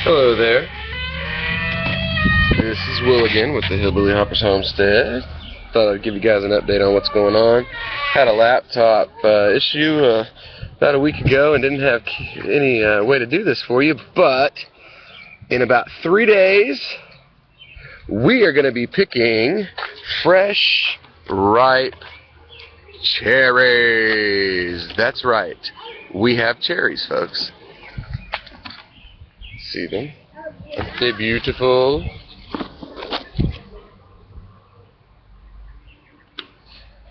Hello there. This is Will again with the Hillbilly Hoppers Homestead. Thought I'd give you guys an update on what's going on. Had a laptop issue about a week ago and didn't have any way to do this for you, but in about 3 days we are going to be picking fresh, ripe cherries. That's right. We have cherries, folks. See them? Aren't they beautiful?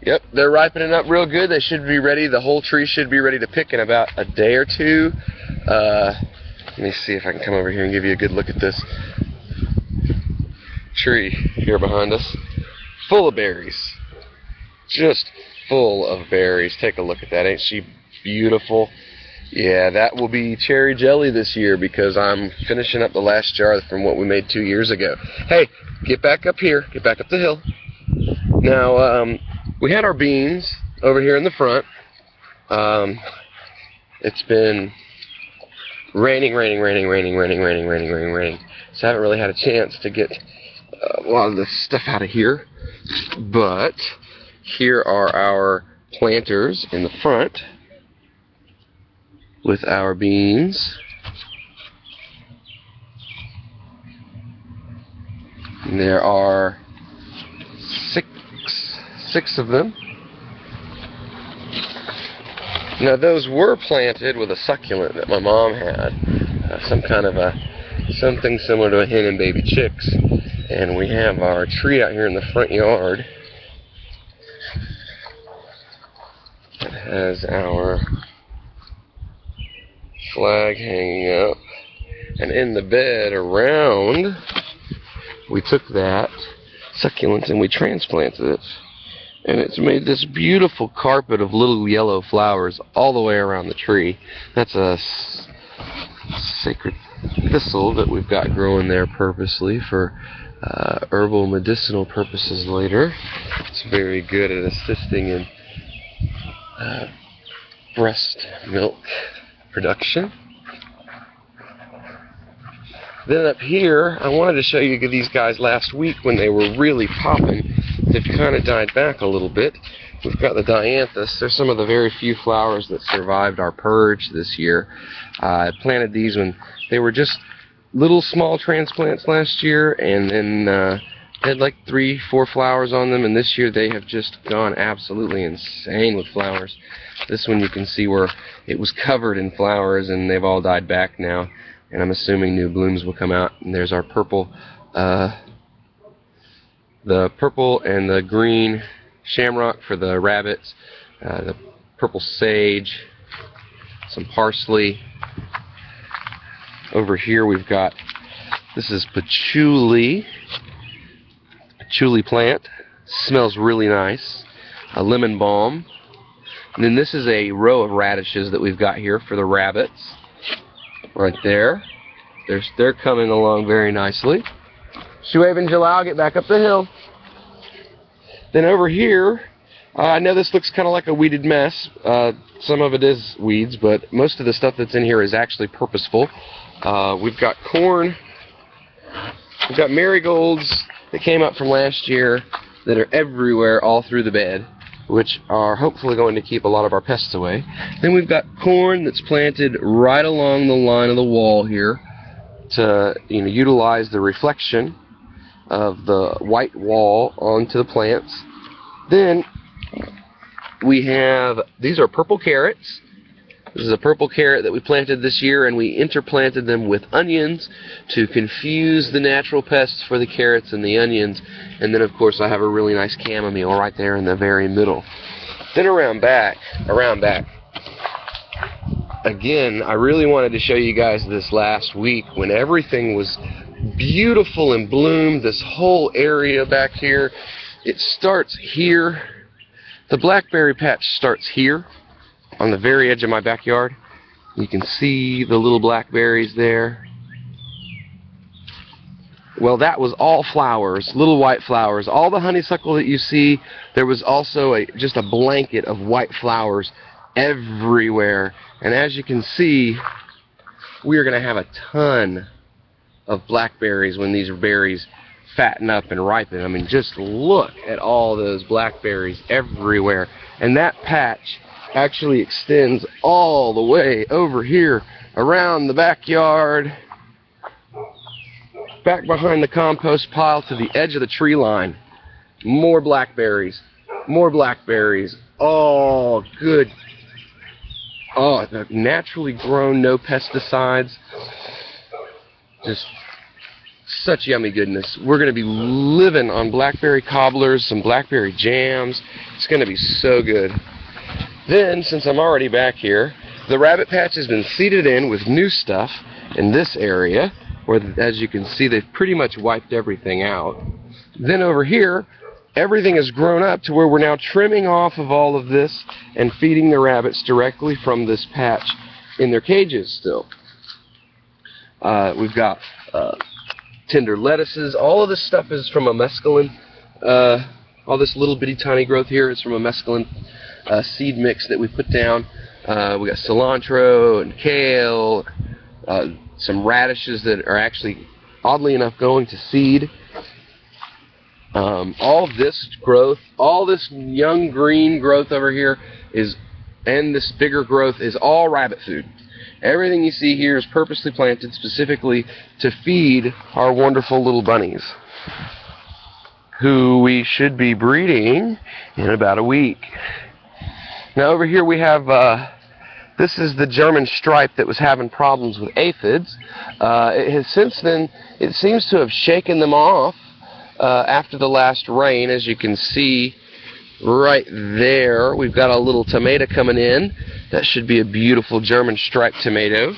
Yep, they're ripening up real good. They should be ready. The whole tree should be ready to pick in about a day or two. Let me see if I can come over here and give you a good look at this tree here behind us. Full of berries. Just full of berries. Take a look at that. Ain't she beautiful? Yeah, that will be cherry jelly this year because I'm finishing up the last jar from what we made 2 years ago. Hey, get back up here. Get back up the hill. Now, we had our beans over here in the front. It's been raining. So I haven't really had a chance to get a lot of the stuff out of here. But here are our planters in the front with our beans. And there are six of them. Now those were planted with a succulent that my mom had, something similar to a hen and baby chicks. And we have our tree out here in the front yard that has our flag hanging up, and in the bed around we took that succulent and we transplanted it, and it's made this beautiful carpet of little yellow flowers all the way around the tree. That's a sacred thistle that we've got growing there purposely for herbal medicinal purposes later. It's very good at assisting in breast milk production. Then up here, I wanted to show you these guys last week when they were really popping. They've kind of died back a little bit. We've got the dianthus. They're some of the very few flowers that survived our purge this year. I planted these when they were just little small transplants last year, and then had like 3-4 flowers on them, and this year they have just gone absolutely insane with flowers. This one you can see where it was covered in flowers and they've all died back now, and I'm assuming new blooms will come out. And there's our purple, the purple and the green shamrock for the rabbits, the purple sage, some parsley. Over here we've got, this is patchouli plant, smells really nice, a lemon balm. And then this is a row of radishes that we've got here for the rabbits. Right there. They're coming along very nicely. Shuaib and Jalal, get back up the hill. Then over here, I know this looks kind of like a weeded mess. Some of it is weeds, but most of the stuff that's in here is actually purposeful. We've got corn. We've got marigolds that came up from last year that are everywhere all through the bed, which are hopefully going to keep a lot of our pests away. Then we've got corn that's planted right along the line of the wall here to utilize the reflection of the white wall onto the plants. Then we have, these are purple carrots. This is a purple carrot that we planted this year, and we interplanted them with onions to confuse the natural pests for the carrots and the onions. And then, of course, I have a really nice chamomile right there in the very middle. Then around back, again, I really wanted to show you guys this last week when everything was beautiful and bloomed. This whole area back here, it starts here. The blackberry patch starts here on the very edge of my backyard. You can see the little blackberries there. Well, that was all flowers, little white flowers. All the honeysuckle that you see, there was also just a blanket of white flowers everywhere. And as you can see, we are going to have a ton of blackberries when these berries fatten up and ripen. I mean, just look at all those blackberries everywhere. And that patch actually extends all the way over here around the backyard, back behind the compost pile to the edge of the tree line. More blackberries. More blackberries. Oh, good. Oh, they're naturally grown, no pesticides. Just such yummy goodness. We're going to be living on blackberry cobblers, some blackberry jams. It's going to be so good. Then, since I'm already back here, the rabbit patch has been seeded in with new stuff in this area, where, as you can see, they've pretty much wiped everything out. Then over here, everything has grown up to where we're now trimming off of all of this and feeding the rabbits directly from this patch in their cages still. We've got tender lettuces. All of this stuff is from a mescaline. All this little bitty tiny growth here is from a mescaline seed mix that we put down. We got cilantro and kale, some radishes that are actually, oddly enough, going to seed. All this growth, all this young green growth over here and this bigger growth is all rabbit food. Everything you see here is purposely planted specifically to feed our wonderful little bunnies, who we should be breeding in about a week. Now over here we have, this is the German stripe that was having problems with aphids. It has since then, it seems to have shaken them off after the last rain. As you can see right there, we've got a little tomato coming in. That should be a beautiful German striped tomato.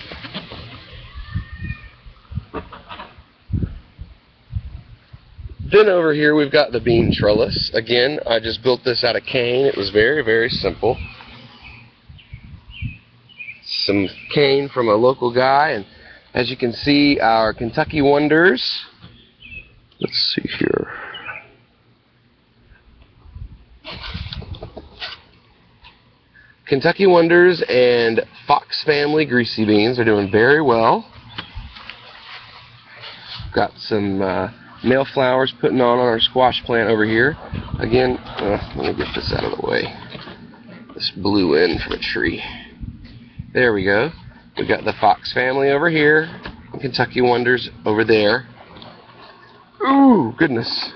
Then over here we've got the bean trellis. Again, I just built this out of cane. It was very, very simple. Some cane from a local guy, and as you can see, our Kentucky Wonders. Let's see here. Kentucky Wonders and Fox Family greasy beans are doing very well. Got some male flowers putting on our squash plant over here. Again, let me get this out of the way. This blew in from a tree. There we go. We got the Fox Family over here, and Kentucky Wonders over there. Ooh, goodness.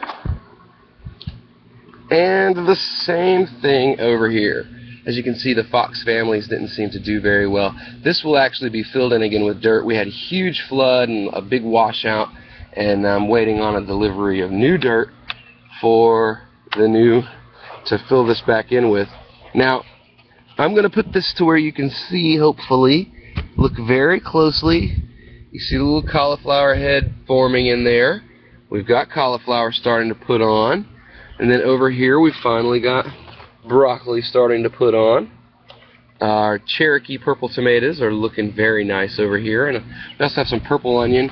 And the same thing over here. As you can see, the Fox families didn't seem to do very well. This will actually be filled in again with dirt. We had a huge flood and a big washout, and I'm waiting on a delivery of new dirt for to fill this back in with. Now, I'm going to put this to where you can see, hopefully. Look very closely. You see the little cauliflower head forming in there. We've got cauliflower starting to put on. And then over here, we've finally got broccoli starting to put on. Our Cherokee purple tomatoes are looking very nice over here. And we also have some purple onion,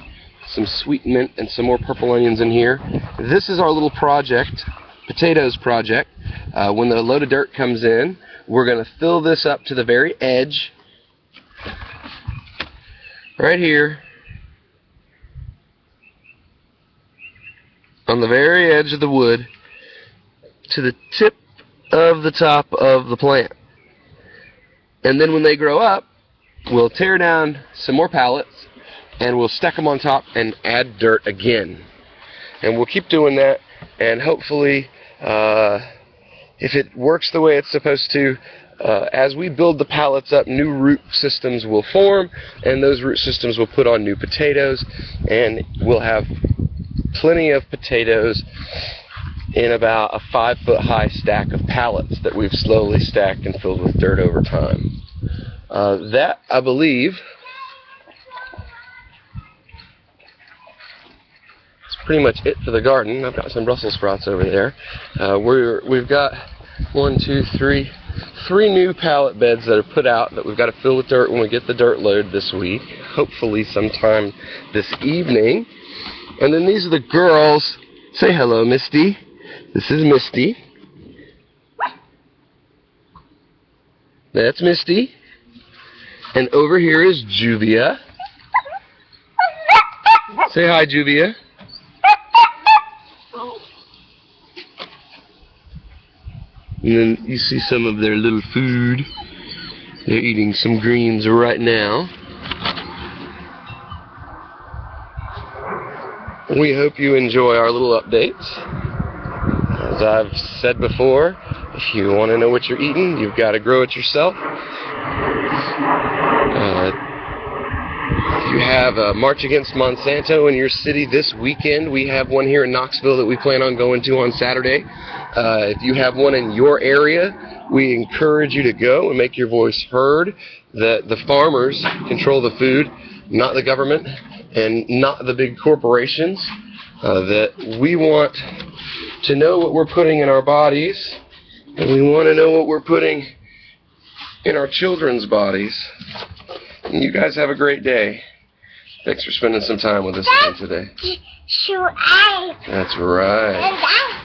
some sweet mint, and some more purple onions in here. This is our little project, potatoes project. When the load of dirt comes in, we're going to fill this up to the very edge, right here, on the very edge of the wood, to the tip of the top of the plant. And then when they grow up, we'll tear down some more pallets and we'll stack them on top and add dirt again. And we'll keep doing that, and hopefully if it works the way it's supposed to, as we build the pallets up, new root systems will form, and those root systems will put on new potatoes, and we'll have plenty of potatoes in about a 5-foot high stack of pallets that we've slowly stacked and filled with dirt over time. That, I believe, is pretty much it for the garden. I've got some Brussels sprouts over there. We've got three new pallet beds that are put out that we've got to fill with dirt when we get the dirt load this week, hopefully sometime this evening. And then these are the girls. Say hello, Misty. This is Misty. That's Misty. And over here is Juvia. Say hi, Juvia. And then you see some of their little food. They're eating some greens right now. We hope you enjoy our little updates. As I've said before, if you want to know what you're eating, you've got to grow it yourself. If you have a March Against Monsanto in your city this weekend, we have one here in Knoxville that we plan on going to on Saturday. If you have one in your area, we encourage you to go and make your voice heard. That the farmers control the food, not the government and not the big corporations. That we want to know what we're putting in our bodies, and we want to know what we're putting in our children's bodies. And you guys have a great day. Thanks for spending some time with us today. Sure. That's right.